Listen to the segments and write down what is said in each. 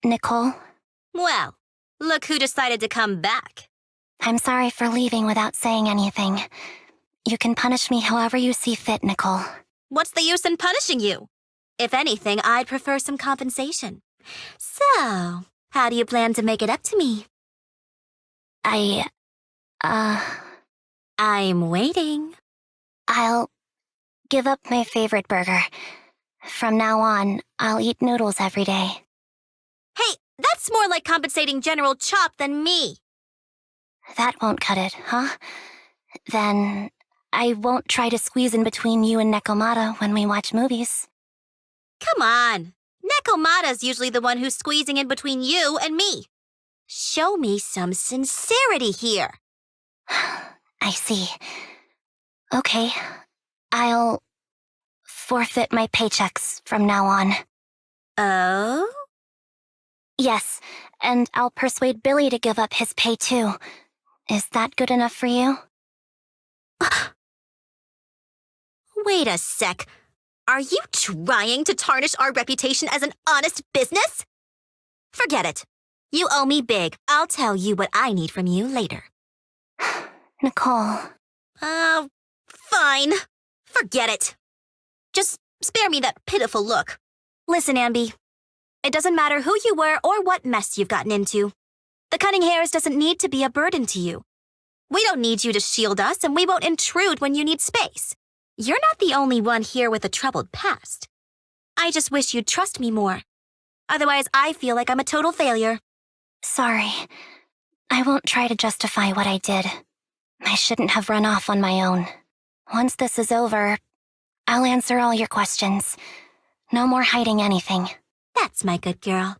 Nicole? Well, look who decided to come back. I'm sorry for leaving without saying anything. You can punish me however you see fit, Nicole. What's the use in punishing you? If anything, I'd prefer some compensation. So, how do you plan to make it up to me? I'm waiting. I'll give up my favorite burger. From now on, I'll eat noodles every day. Hey, that's more like compensating General Chop than me. That won't cut it, huh? Then I won't try to squeeze in between you and Nekomata when we watch movies. Come on. Nekomata's usually the one who's squeezing in between you and me. Show me some sincerity here. I see. Okay, I'll forfeit my paychecks from now on. Oh? Yes, and I'll persuade Billy to give up his pay too. Is that good enough for you? Wait a sec. Are you trying to tarnish our reputation as an honest business? Forget it. You owe me big. I'll tell you what I need from you later. Nicole. Fine. Forget it. Just spare me that pitiful look. Listen, Anby. It doesn't matter who you were or what mess you've gotten into. The cunning hairs doesn't need to be a burden to you. We don't need you to shield us, and we won't intrude when you need space. You're not the only one here with a troubled past. I just wish you'd trust me more. Otherwise, I feel like I'm a total failure. Sorry. I won't try to justify what I did. I shouldn't have run off on my own. Once this is over, I'll answer all your questions. No more hiding anything. That's my good girl.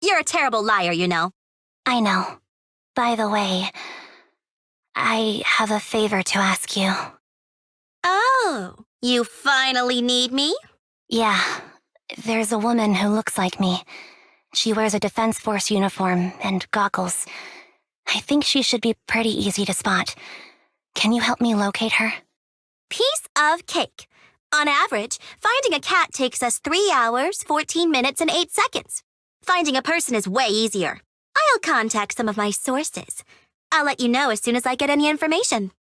You're a terrible liar, you know. I know. By the way, I have a favor to ask you. Oh, you finally need me? Yeah, there's a woman who looks like me. She wears a Defense Force uniform and goggles. I think she should be pretty easy to spot. Can you help me locate her? Piece of cake. On average, finding a cat takes us 3 hours, 14 minutes, and 8 seconds. Finding a person is way easier. I'll contact some of my sources. I'll let you know as soon as I get any information.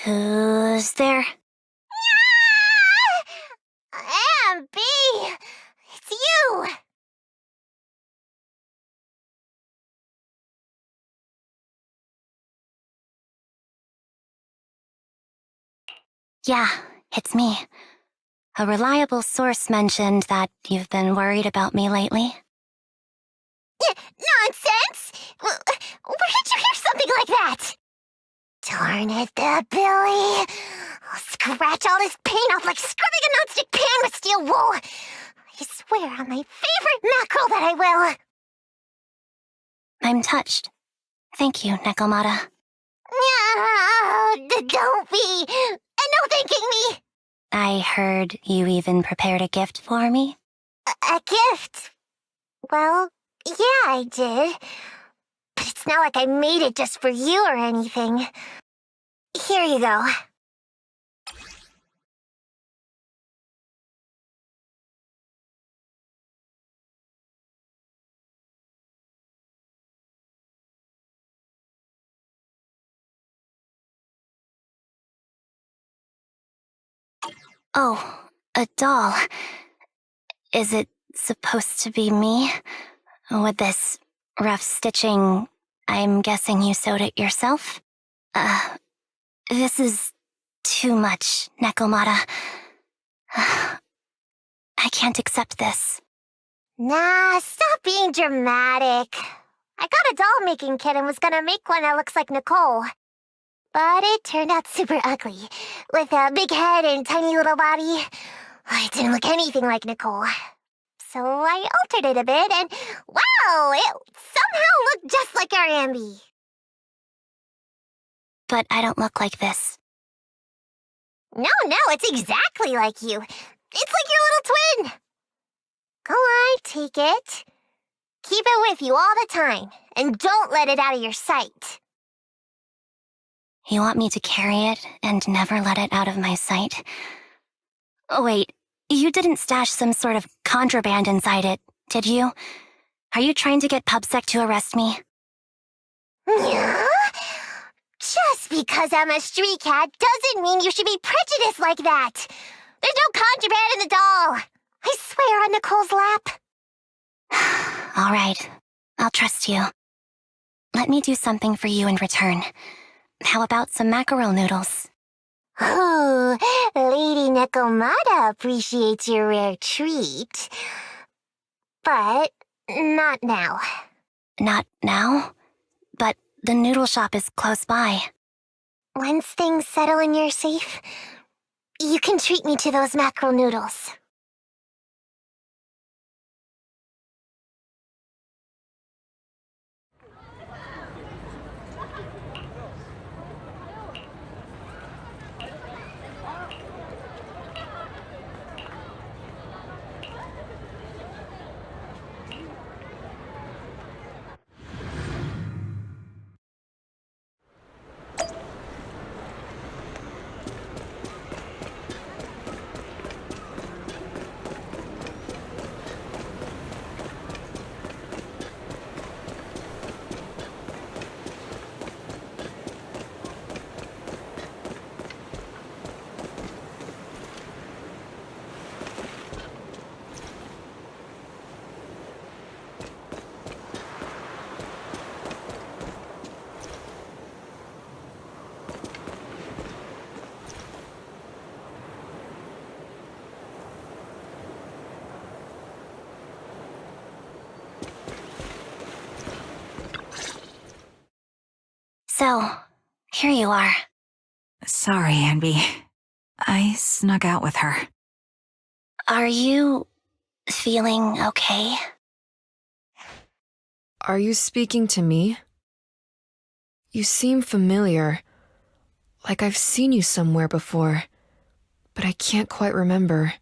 Who's there? Anby! It's you! Yeah, it's me. A reliable source mentioned that you've been worried about me lately. Nonsense! Where did you hear something like that? Darn it, the Billy! I'll scratch all this paint off like scrubbing a nonstick pan with steel wool! I swear on my favorite mackerel that I will! I'm touched. Thank you, Nekomata. Don't be! No thanking me! I heard you even prepared a gift for me? A gift? Well, yeah, I did. But it's not like I made it just for you or anything. Here you go. Oh, a doll. Is it supposed to be me? With this rough stitching, I'm guessing you sewed it yourself? This is too much, Nekomata. I can't accept this. Nah, stop being dramatic. I got a doll-making kit and was gonna make one that looks like Nicole. But it turned out super ugly, with a big head and tiny little body. It didn't look anything like Nicole. So I altered it a bit, and wow, it somehow looked just like our Anby. But I don't look like this. No, it's exactly like you. It's like your little twin. Go on, take it. Keep it with you all the time, and don't let it out of your sight. You want me to carry it and never let it out of my sight? Oh, wait, you didn't stash some sort of contraband inside it, did you? Are you trying to get PubSec to arrest me? Yeah? Just because I'm a street cat doesn't mean you should be prejudiced like that. There's no contraband in the doll. I swear on Nicole's lap. All right, I'll trust you. Let me do something for you in return. How about some mackerel noodles? Ooh, Lady Nekomata appreciates your rare treat. But not now. Not now? But the noodle shop is close by. Once things settle and you're safe, you can treat me to those mackerel noodles. So, here you are. Sorry, Anby. I snuck out with her. Are you feeling okay? Are you speaking to me? You seem familiar. Like I've seen you somewhere before, but I can't quite remember.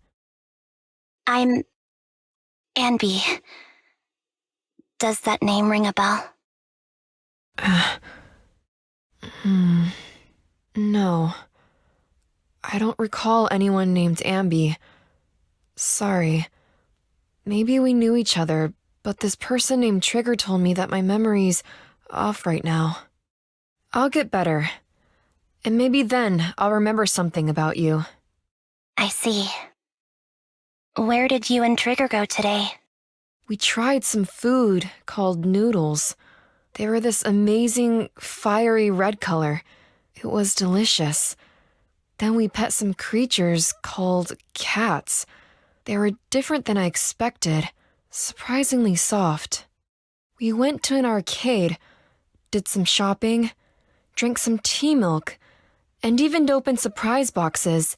I'm Anby. Does that name ring a bell? No. I don't recall anyone named Anby. Sorry. Maybe we knew each other, but this person named Trigger told me that my memory's off right now. I'll get better. And maybe then I'll remember something about you. I see. Where did you and Trigger go today? We tried some food called noodles. They were this amazing, fiery red color. It was delicious. Then we pet some creatures called cats. They were different than I expected, surprisingly soft. We went to an arcade, did some shopping, drank some tea milk, and even opened surprise boxes.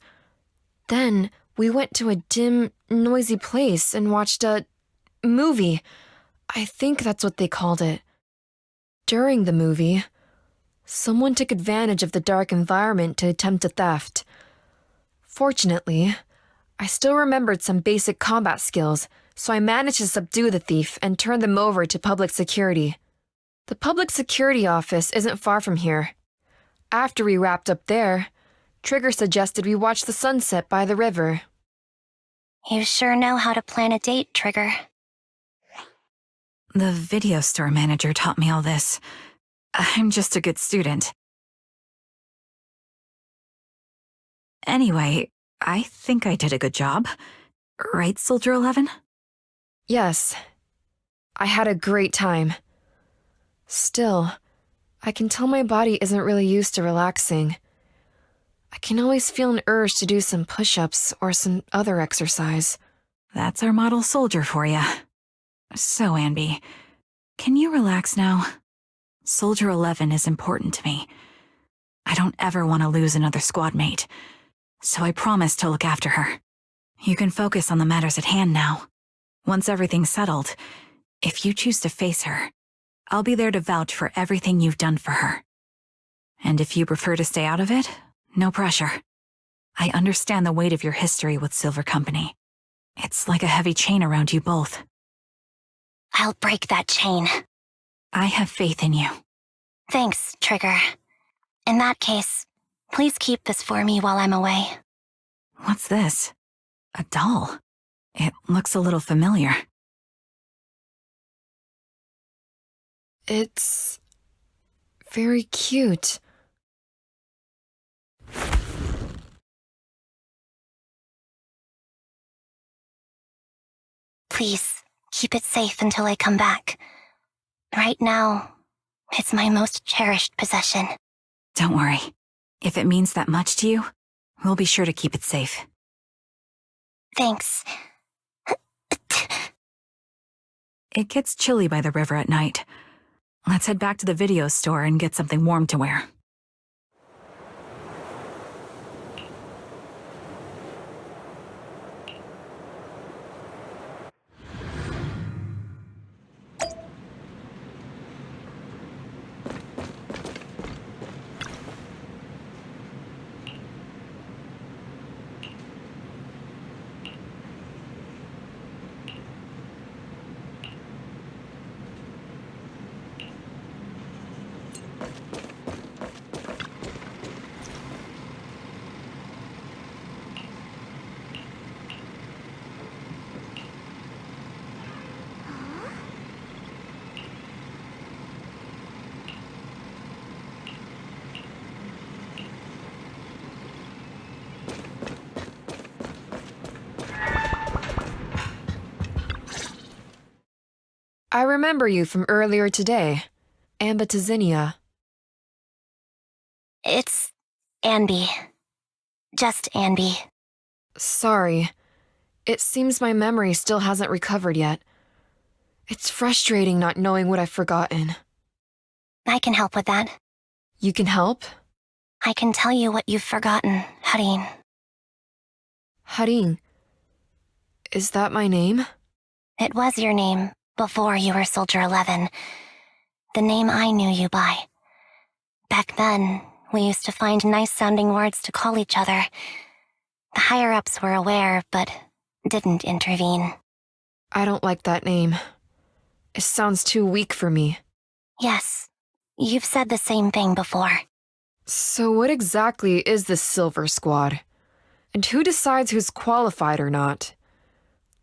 Then we went to a dim, noisy place and watched a movie. I think that's what they called it. During the movie, someone took advantage of the dark environment to attempt a theft. Fortunately, I still remembered some basic combat skills, so I managed to subdue the thief and turn them over to public security. The public security office isn't far from here. After we wrapped up there, Trigger suggested we watch the sunset by the river. You sure know how to plan a date, Trigger. The video store manager taught me all this. I'm just a good student. Anyway, I think I did a good job. Right, Soldier 11? Yes. I had a great time. Still, I can tell my body isn't really used to relaxing. I can always feel an urge to do some push-ups or some other exercise. That's our model soldier for you. So, Anby, can you relax now? Soldier 11 is important to me. I don't ever want to lose another squad mate, so I promise to look after her. You can focus on the matters at hand now. Once everything's settled, if you choose to face her, I'll be there to vouch for everything you've done for her. And if you prefer to stay out of it, no pressure. I understand the weight of your history with Silver Company. It's like a heavy chain around you both. I'll break that chain. I have faith in you. Thanks, Trigger. In that case, please keep this for me while I'm away. What's this? A doll? It looks a little familiar. It's very cute. Please, keep it safe until I come back. Right now, it's my most cherished possession. Don't worry. If it means that much to you, we'll be sure to keep it safe. Thanks. It gets chilly by the river at night. Let's head back to the video store and get something warm to wear. I remember you from earlier today. Anby. It's Anby. Just Anby. Sorry. It seems my memory still hasn't recovered yet. It's frustrating not knowing what I've forgotten. I can help with that. You can help? I can tell you what you've forgotten, Harin. Harin. Is that my name? It was your name before you were Soldier 11. The name I knew you by. Back then, we used to find nice-sounding words to call each other. The higher-ups were aware, but didn't intervene. I don't like that name. It sounds too weak for me. Yes, you've said the same thing before. So what exactly is this Silver Squad? And who decides who's qualified or not?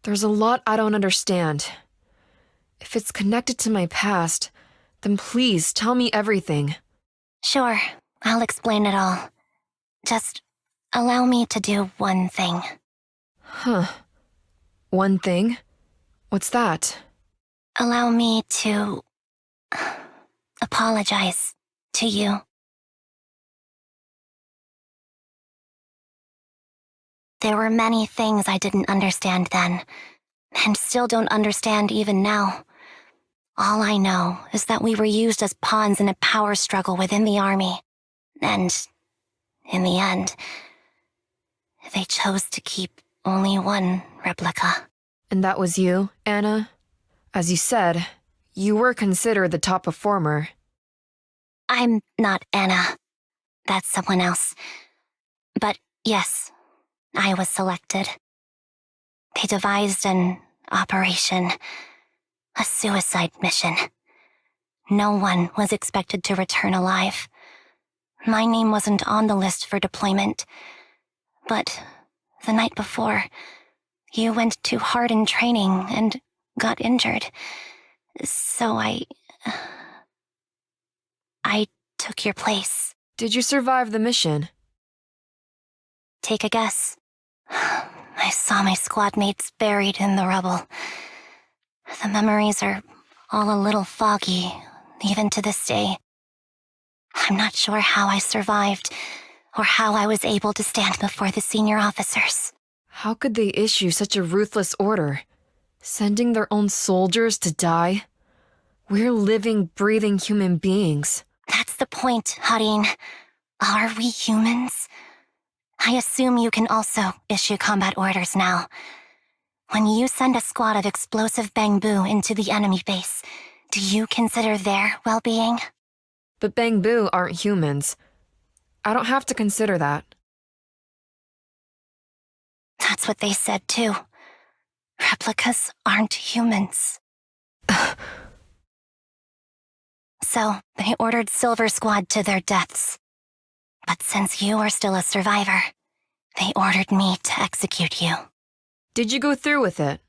There's a lot I don't understand. If it's connected to my past, then please tell me everything. Sure, I'll explain it all. Just allow me to do one thing. Huh. One thing? What's that? Allow me to apologize to you. There were many things I didn't understand then, and still don't understand even now. All I know is that we were used as pawns in a power struggle within the army. And, in the end, they chose to keep only one replica. And that was you, Anna? As you said, you were considered the top performer. I'm not Anna. That's someone else. But yes, I was selected. They devised an operation, a suicide mission. No one was expected to return alive. My name wasn't on the list for deployment. But the night before, you went too hard in training and got injured. So I took your place. Did you survive the mission? Take a guess. I saw my squad mates buried in the rubble. The memories are all a little foggy, even to this day. I'm not sure how I survived, or how I was able to stand before the senior officers. How could they issue such a ruthless order? Sending their own soldiers to die? We're living, breathing human beings. That's the point, Harin. Are we humans? I assume you can also issue combat orders now. When you send a squad of explosive bamboo into the enemy base, do you consider their well-being? But Bangbu aren't humans. I don't have to consider that. That's what they said too. Replicas aren't humans. So, they ordered Silver Squad to their deaths. But since you are still a survivor, they ordered me to execute you. Did you go through with it?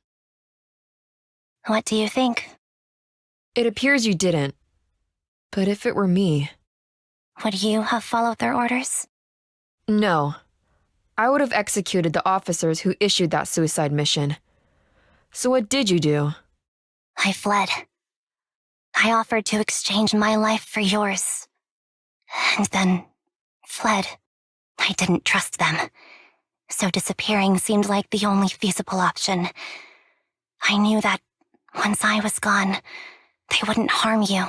What do you think? It appears you didn't. But if it were me... Would you have followed their orders? No. I would have executed the officers who issued that suicide mission. So what did you do? I fled. I offered to exchange my life for yours. And then fled. I didn't trust them. So disappearing seemed like the only feasible option. I knew that once I was gone, they wouldn't harm you,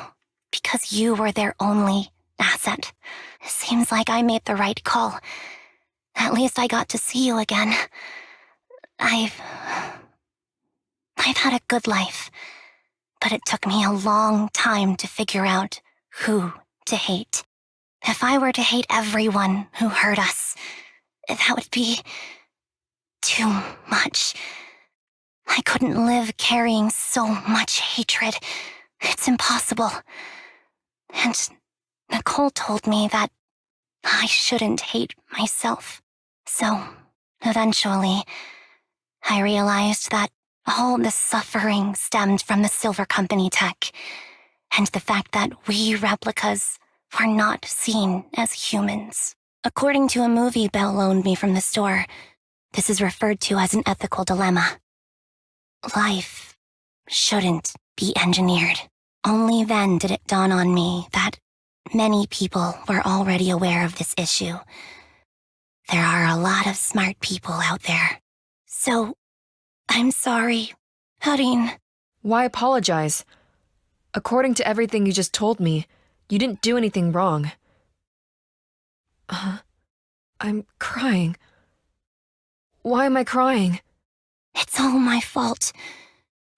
because you were their only asset. Seems like I made the right call. At least I got to see you again. I've had a good life, but it took me a long time to figure out who to hate. If I were to hate everyone who hurt us, that would be too much. I couldn't live carrying so much hatred. It's impossible. And Nicole told me that I shouldn't hate myself. So, eventually, I realized that all the suffering stemmed from the Silver Company tech, and the fact that we replicas were not seen as humans. According to a movie Belle loaned me from the store, this is referred to as an ethical dilemma. Life shouldn't be engineered. Only then did it dawn on me that many people were already aware of this issue. There are a lot of smart people out there. So, I'm sorry, Harin. Why apologize? According to everything you just told me, you didn't do anything wrong. I'm crying. Why am I crying? It's all my fault.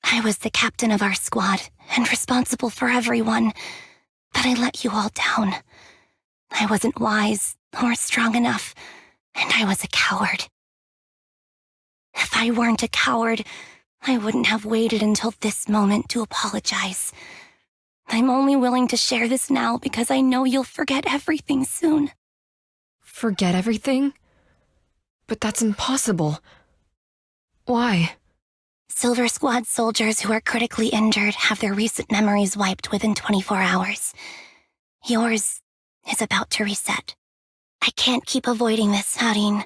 I was the captain of our squad and responsible for everyone, but I let you all down. I wasn't wise or strong enough, and I was a coward. If I weren't a coward, I wouldn't have waited until this moment to apologize. I'm only willing to share this now because I know you'll forget everything soon. Forget everything? But that's impossible. Why? Silver Squad soldiers who are critically injured have their recent memories wiped within 24 hours. Yours is about to reset. I can't keep avoiding this, Harin.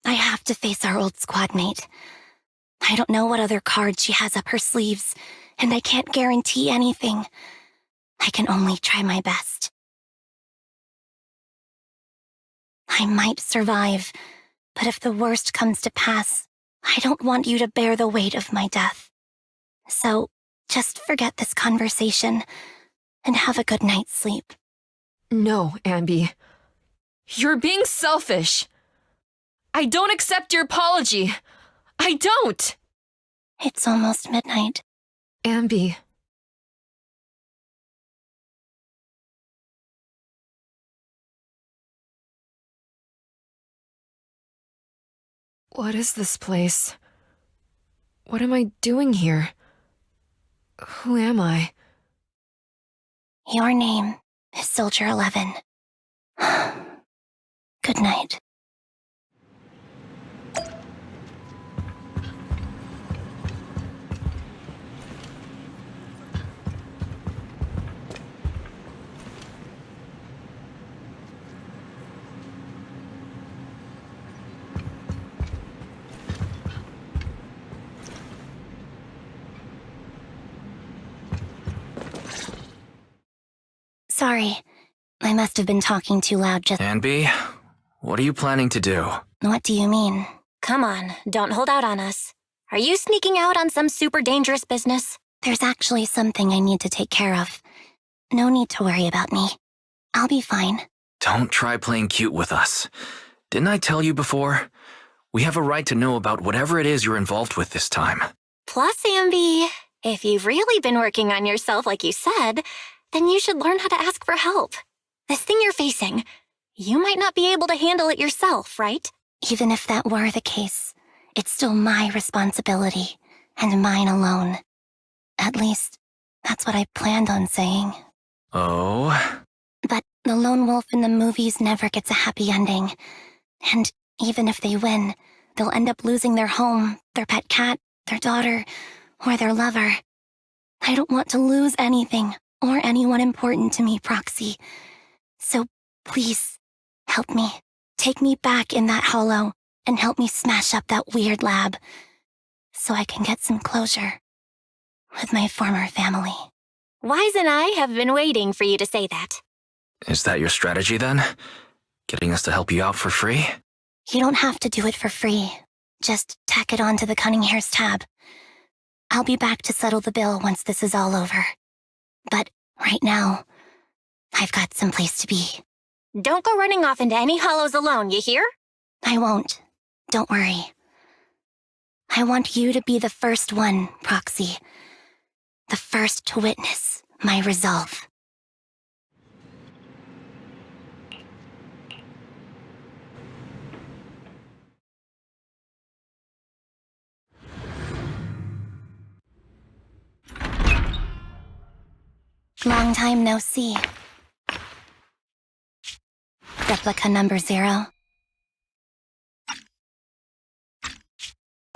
I have to face our old squad mate. I don't know what other cards she has up her sleeves, and I can't guarantee anything. I can only try my best. I might survive, but if the worst comes to pass, I don't want you to bear the weight of my death. So, just forget this conversation, and have a good night's sleep. No, Anby. You're being selfish. I don't accept your apology. I don't! It's almost midnight. Anby. What is this place? What am I doing here? Who am I? Your name is Soldier 11. Good night. Sorry. I must have been talking too loud just— Anby, what are you planning to do? What do you mean? Come on, don't hold out on us. Are you sneaking out on some super dangerous business? There's actually something I need to take care of. No need to worry about me. I'll be fine. Don't try playing cute with us. Didn't I tell you before? We have a right to know about whatever it is you're involved with this time. Plus, Anby, if you've really been working on yourself like you said, then you should learn how to ask for help. This thing you're facing, you might not be able to handle it yourself, right? Even if that were the case, it's still my responsibility, and mine alone. At least, that's what I planned on saying. Oh? But the lone wolf in the movies never gets a happy ending. And even if they win, they'll end up losing their home, their pet cat, their daughter, or their lover. I don't want to lose anything or anyone important to me, Proxy. So please, help me. Take me back in that hollow and help me smash up that weird lab so I can get some closure with my former family. Wise and I have been waiting for you to say that. Is that your strategy then? Getting us to help you out for free? You don't have to do it for free. Just tack it onto the Cunning Hair's tab. I'll be back to settle the bill once this is all over. But right now, I've got someplace to be. Don't go running off into any hollows alone, you hear? I won't. Don't worry. I want you to be the first one, Proxy. The first to witness my resolve. Long time no see. Replica number 0.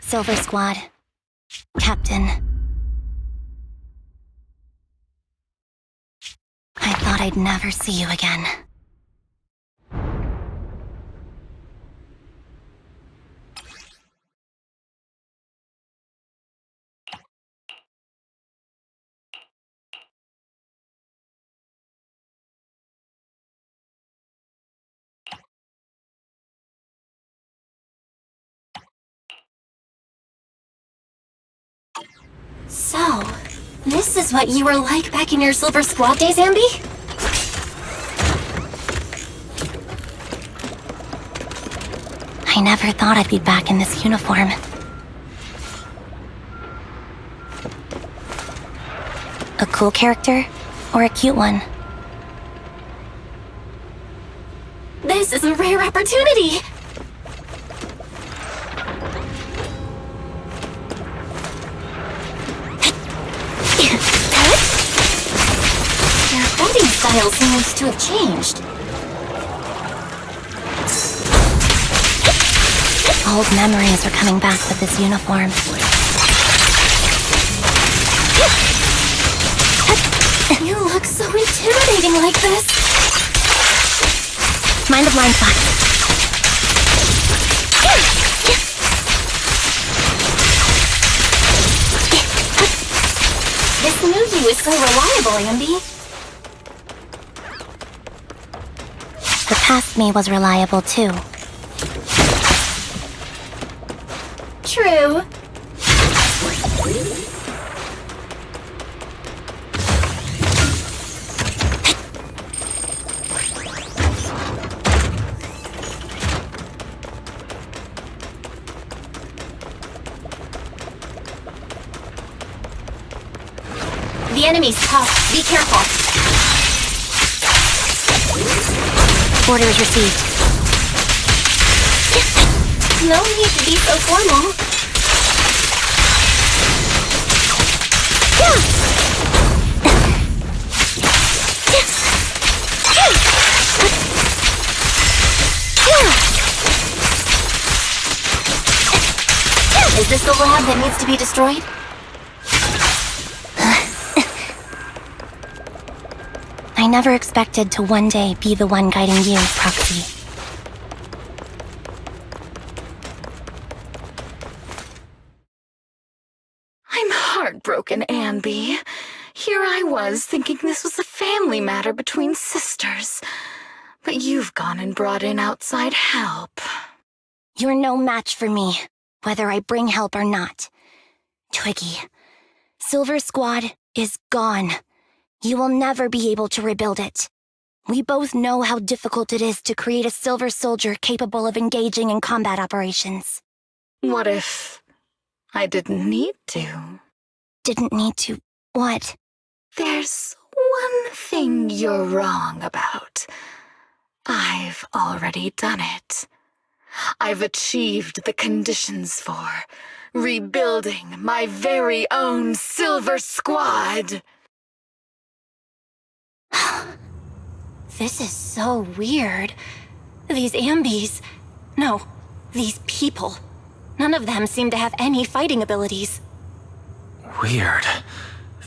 Silver Squad. Captain. I thought I'd never see you again. So, this is what you were like back in your Silver Squad days, Anby? I never thought I'd be back in this uniform. A cool character or a cute one? This is a rare opportunity! Your fighting style seems to have changed. Old memories are coming back with this uniform. You look so intimidating like this. Mind the blind spot. This new you is so reliable, Anby. The past me was reliable too. True. The enemy's tough. Be careful. Orders received. No need to be so formal. Is this the lab that needs to be destroyed? I never expected to one day be the one guiding you, Proxy. I'm heartbroken, Anby. Here I was thinking this was a family matter between sisters. But you've gone and brought in outside help. You're no match for me, whether I bring help or not. Twiggy, Silver Squad is gone. You will never be able to rebuild it. We both know how difficult it is to create a Silver Soldier capable of engaging in combat operations. What if I didn't need to? Didn't need to. What? There's one thing you're wrong about. I've already done it. I've achieved the conditions for rebuilding my very own Silver Squad. This is so weird. These Anbys... No, these people. None of them seem to have any fighting abilities. Weird.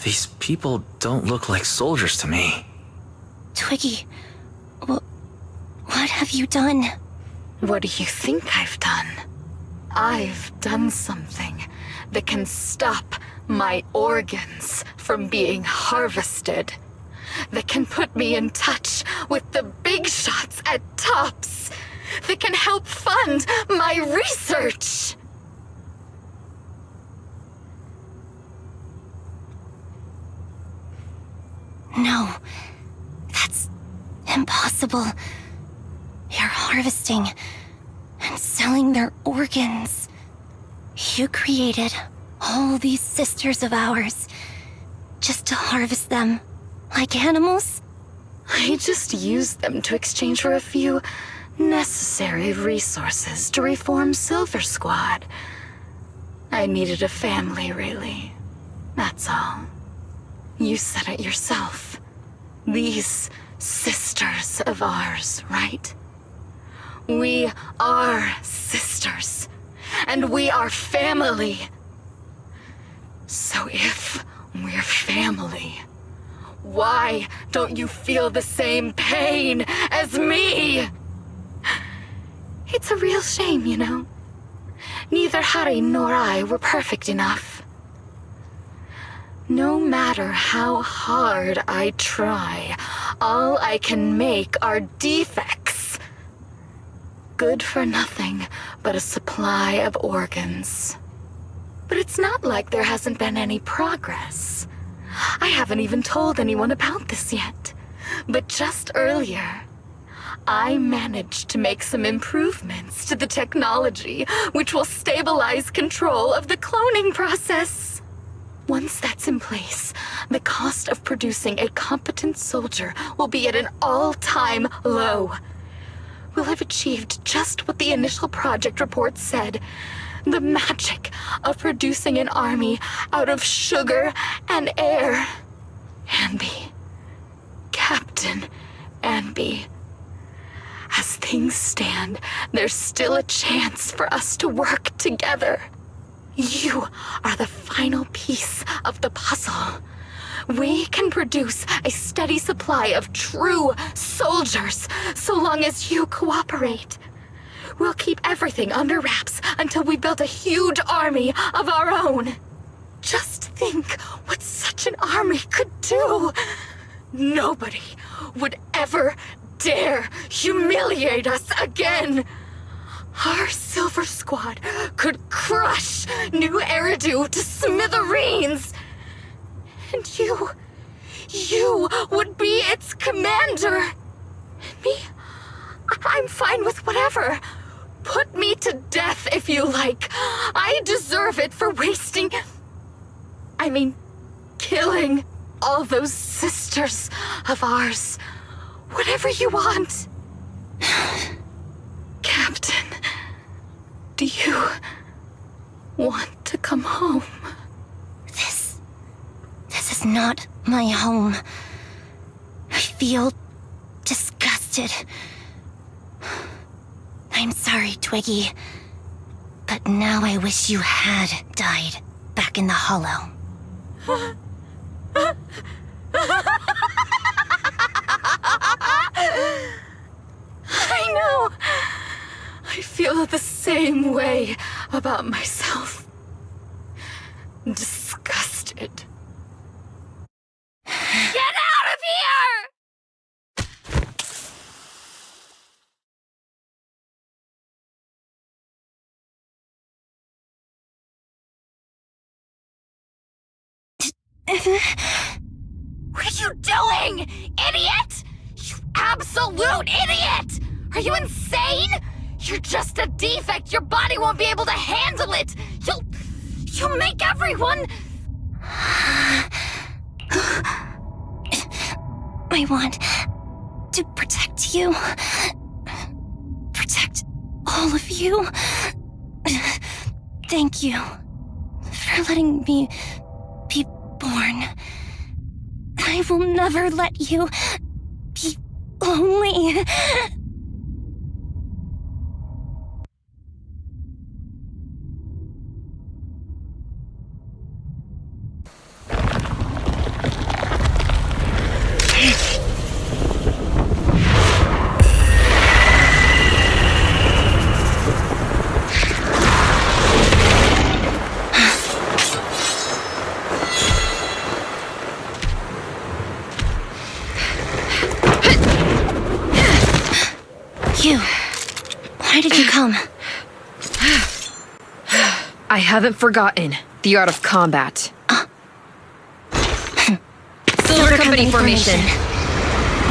These people don't look like soldiers to me. Twiggy, what have you done? What do you think I've done? I've done something that can stop my organs from being harvested. That can put me in touch with the big shots at Tops. That can help fund my research. No, that's impossible. You're harvesting and selling their organs. You created all these sisters of ours just to harvest them like animals? I just used them to exchange for a few necessary resources to reform Silver Squad. I needed a family, really. That's all. You said it yourself. These sisters of ours, right? We are sisters, and we are family. So if we're family, why don't you feel the same pain as me? It's a real shame, you know. Neither Harry nor I were perfect enough. No matter how hard I try, all I can make are defects. Good for nothing but a supply of organs. But it's not like there hasn't been any progress. I haven't even told anyone about this yet. But just earlier, I managed to make some improvements to the technology which will stabilize control of the cloning process. Once that's in place, the cost of producing a competent soldier will be at an all-time low. We'll have achieved just what the initial project report said. The magic of producing an army out of sugar and air. Anby. Captain Anby. As things stand, there's still a chance for us to work together. You are the final piece of the puzzle. We can produce a steady supply of true soldiers so long as you cooperate. We'll keep everything under wraps until we build a huge army of our own. Just think what such an army could do. Nobody would ever dare humiliate us again. Our Silver Squad could crush New Eridu to smithereens. And you would be its commander. And me, I'm fine with whatever. Put me to death if you like. I deserve it for killing all those sisters of ours. Whatever you want. Captain, do you want to come home? This is not my home. I feel disgusted. I'm sorry, Twiggy, but now I wish you had died back in the Hollow. I know. I feel the same way about myself. Disgusted. What are you doing, idiot? You absolute idiot! Are you insane? You're just a defect. Your body won't be able to handle it. You'll make everyone... I want to protect you. Protect all of you. Thank you for letting me be born. I will never let you be lonely. You. Why did you come? I haven't forgotten the art of combat. Silver Company formation.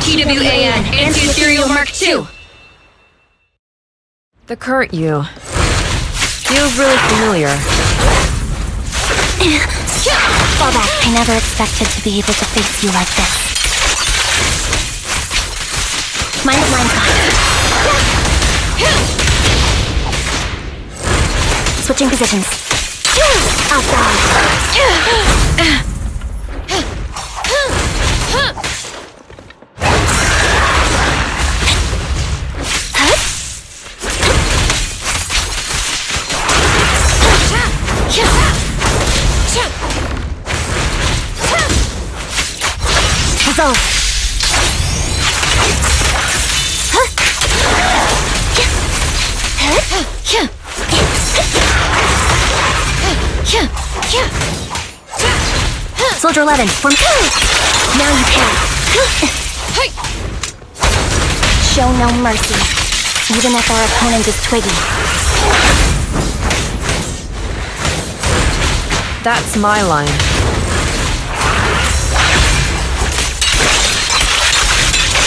TWAN, Anti-Ethereal Mark II. The current you feels really familiar. Fall back. I never expected to be able to face you like this. Mind the blind spot. Switching positions. Outside. Resolve. Soldier 11, form. Now you can. Show no mercy, even if our opponent is twiggy. That's my line.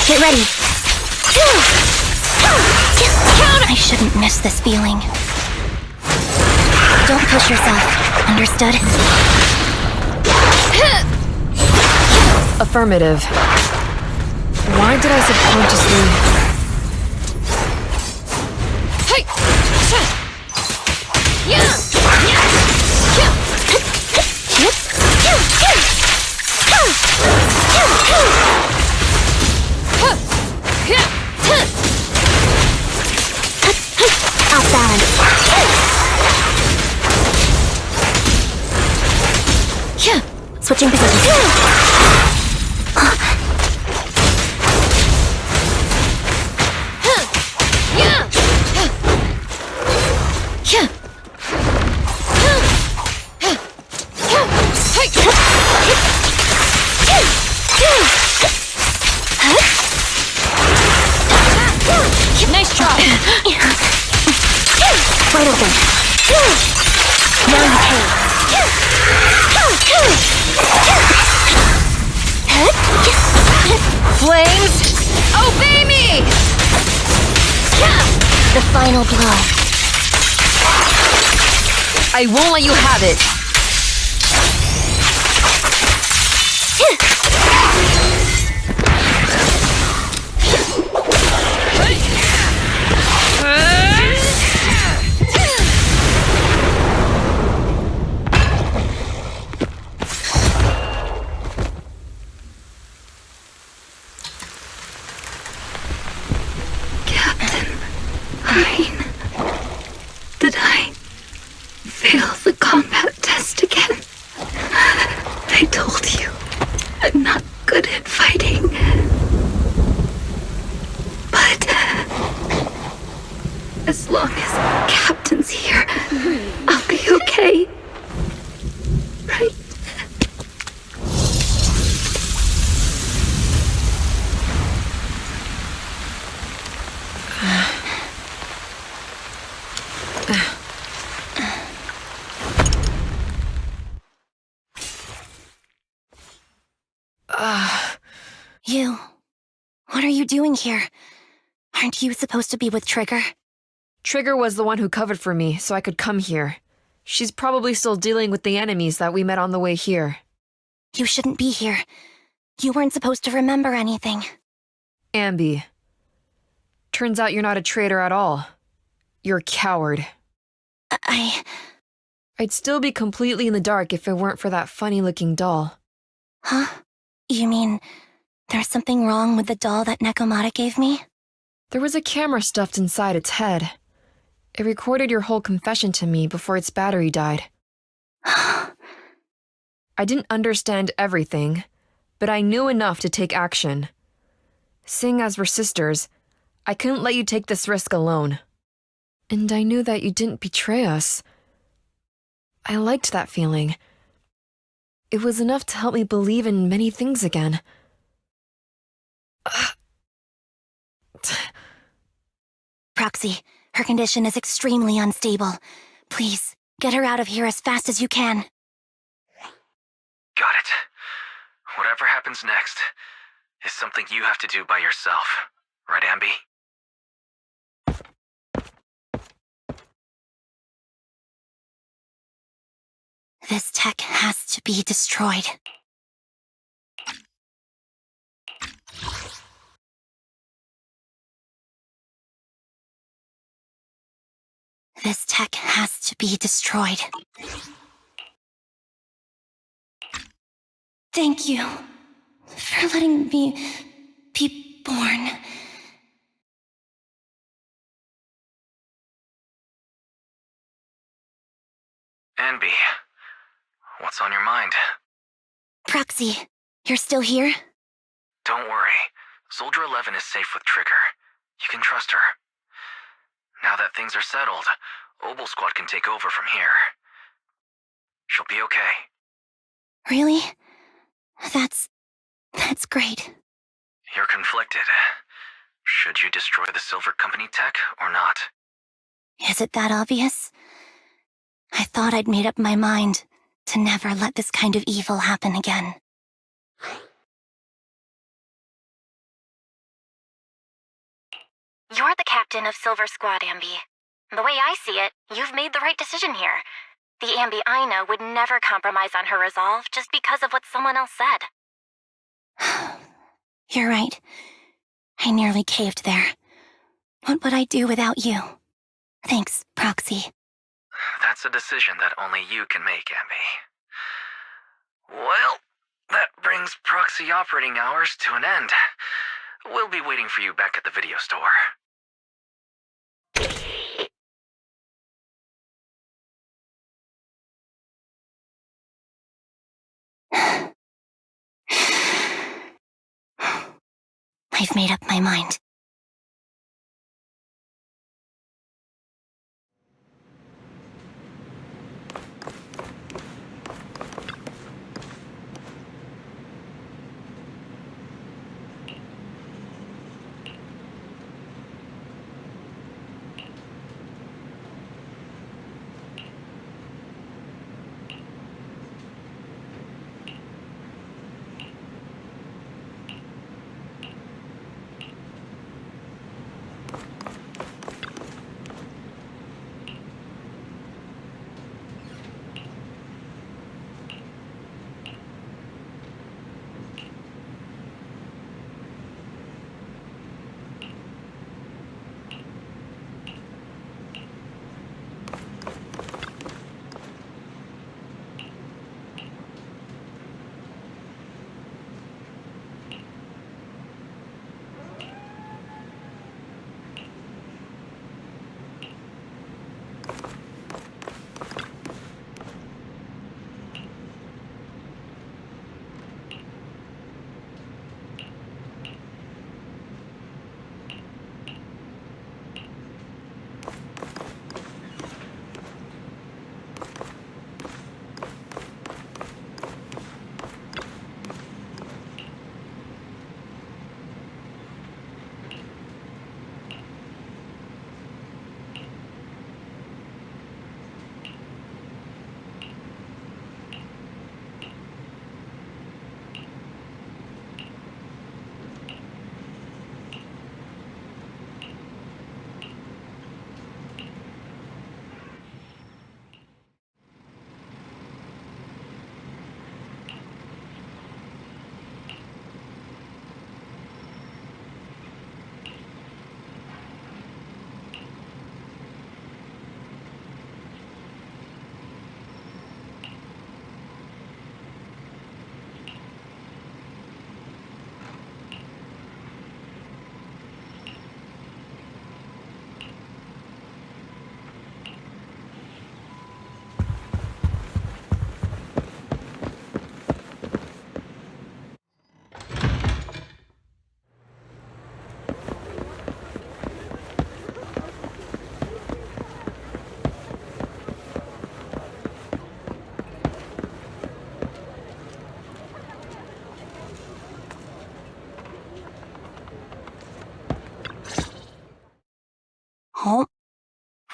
Get ready. I shouldn't miss this feeling. Don't push yourself, understood? Affirmative. Why did I subconsciously... Off balance. Switching positions. Nice try. Wide open. Now you can. Flames, obey me! The final blow. I won't let you have it. Did I fail the combat test again? I told you, I'm not good at fighting. But as long as Captain's here, I'll be okay. Right? You. What are you doing here? Aren't you supposed to be with Trigger? Trigger was the one who covered for me, so I could come here. She's probably still dealing with the enemies that we met on the way here. You shouldn't be here. You weren't supposed to remember anything. Anby. Turns out you're not a traitor at all. You're a coward. I'd still be completely in the dark if it weren't for that funny-looking doll. Huh? You mean there's something wrong with the doll that Nekomata gave me? There was a camera stuffed inside its head. It recorded your whole confession to me before its battery died. I didn't understand everything, but I knew enough to take action. Seeing as we're sisters, I couldn't let you take this risk alone. And I knew that you didn't betray us. I liked that feeling. It was enough to help me believe in many things again. Proxy, her condition is extremely unstable. Please, get her out of here as fast as you can. Got it. Whatever happens next is something you have to do by yourself. Right, Anby? This tech has to be destroyed. This tech has to be destroyed. Thank you for letting me be born. Anby, what's on your mind? Proxy, you're still here? Don't worry. Soldier 11 is safe with Trigger. You can trust her. Now that things are settled, Obel Squad can take over from here. She'll be okay. Really? That's great. You're conflicted. Should you destroy the Silver Company tech or not? Is it that obvious? I thought I'd made up my mind to never let this kind of evil happen again. You're the captain of Silver Squad, Anby. The way I see it, you've made the right decision here. The Anby I know would never compromise on her resolve just because of what someone else said. You're right. I nearly caved there. What would I do without you? Thanks, Proxy. That's a decision that only you can make, Anby. Well, that brings proxy operating hours to an end. We'll be waiting for you back at the video store. I've made up my mind.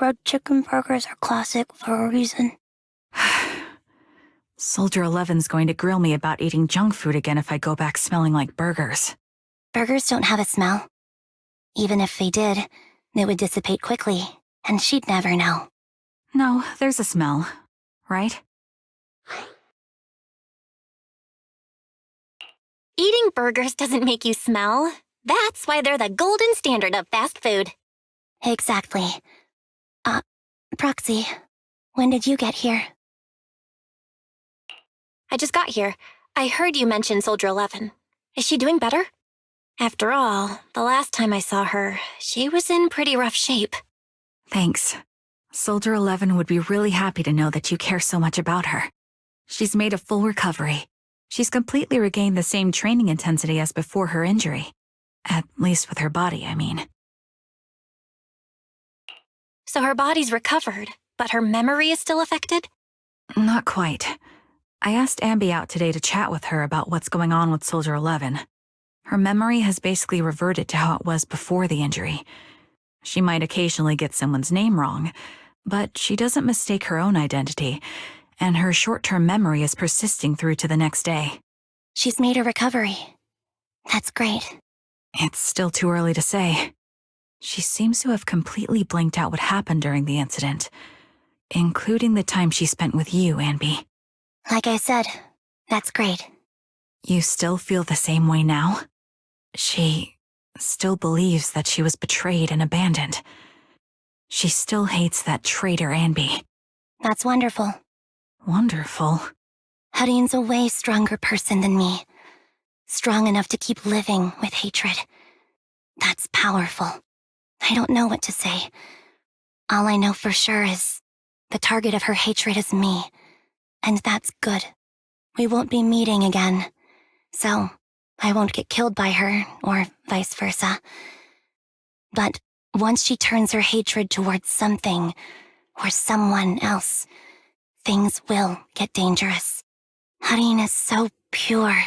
fried chicken burgers are classic for a reason. Soldier 11's going to grill me about eating junk food again if I go back smelling like burgers. Burgers don't have a smell. Even if they did, they would dissipate quickly, and she'd never know. No, there's a smell, right? Eating burgers doesn't make you smell. That's why they're the golden standard of fast food. Exactly. Proxy, when did you get here? I just got here. I heard you mention Soldier 11. Is she doing better? After all, the last time I saw her, she was in pretty rough shape. Thanks. Soldier 11 would be really happy to know that you care so much about her. She's made a full recovery. She's completely regained the same training intensity as before her injury. At least with her body, I mean. So her body's recovered, but her memory is still affected? Not quite. I asked Anby out today to chat with her about what's going on with Soldier 11. Her memory has basically reverted to how it was before the injury. She might occasionally get someone's name wrong, but she doesn't mistake her own identity, and her short-term memory is persisting through to the next day. She's made a recovery. That's great. It's still too early to say. She seems to have completely blanked out what happened during the incident, including the time she spent with you, Anby. Like I said, that's great. You still feel the same way now? She still believes that she was betrayed and abandoned. She still hates that traitor Anby. That's wonderful. Wonderful. Hudeen's a way stronger person than me. Strong enough to keep living with hatred. That's powerful. I don't know what to say. All I know for sure is the target of her hatred is me. And that's good. We won't be meeting again. So, I won't get killed by her, or vice versa. But once she turns her hatred towards something, or someone else, things will get dangerous. Hudeen is so pure.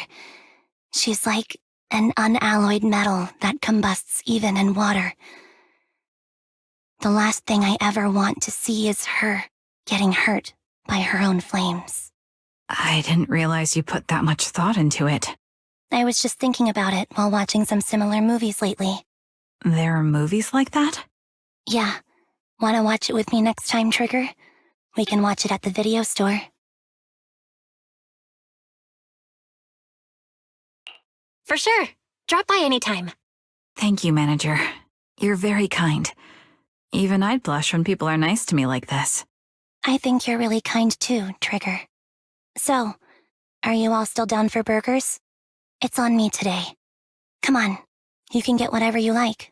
She's like an unalloyed metal that combusts even in water. The last thing I ever want to see is her getting hurt by her own flames. I didn't realize you put that much thought into it. I was just thinking about it while watching some similar movies lately. There are movies like that? Yeah. Wanna watch it with me next time, Trigger? We can watch it at the video store. For sure. Drop by anytime. Thank you, Manager. You're very kind. Even I'd blush when people are nice to me like this. I think you're really kind too, Trigger. So, are you all still down for burgers? It's on me today. Come on, you can get whatever you like.